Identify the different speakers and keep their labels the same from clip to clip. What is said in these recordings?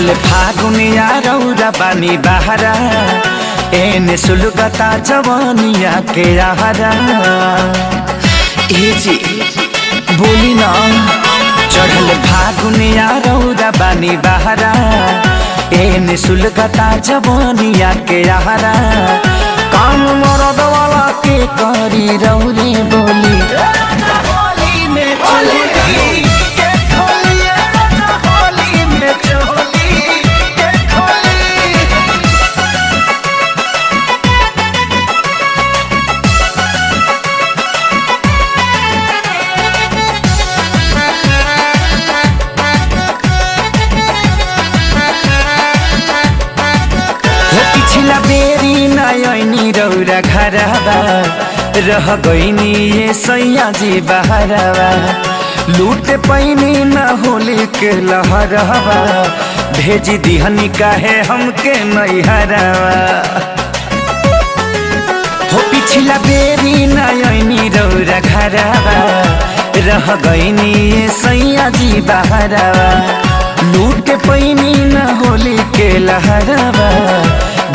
Speaker 1: चढ़ल फागुनिया रौरा बानी बहरा एने सुलगता जवानिया के आहरा। ए जी बोली ना, चढ़ल फागुनिया रौरा बानी बहरा एने सुलगता जवानिया के आहरा। काम मरद वाला के करी रौरे बोली पिछला बेरी नयनी रौरा घरवा रह गईनी ये सैया जी बहरवा। लूट पैनी न होली के लहरवा भेज दिहनी काहे हमके नैहरवा। हो पिछला बेरी नयनी रौरा घरवा रह गईनी ये सैया जी बहरवा। लूट पैनी न होली के लहरवा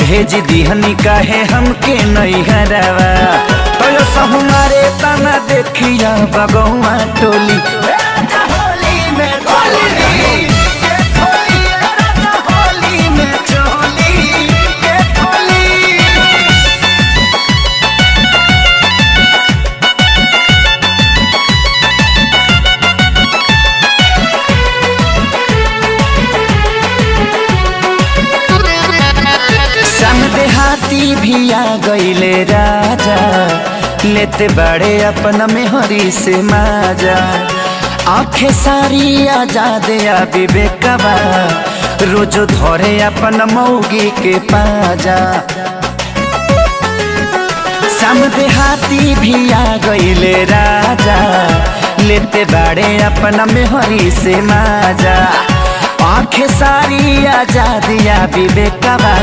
Speaker 1: भेज दिहनी काहे हमके नैहरवा। तो हमारे तना देखिया बगौआ टोली देहाती भी आ गईले राजा लेते बड़े अपना मेहरी से माजा। आंखें सारी आजाद या विवेकवा रोज धरे अपना मौगी के पाजा। सम देहाती भी आ गईले राजा लेते बड़े अपना मेहरी से माजा। आंखें सारी आजाद या विवेकवा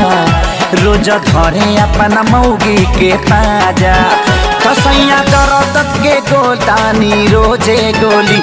Speaker 1: रोज धरे अपना मौगी के पाजा। कसैया दर्द के गोदानी रोजे गोली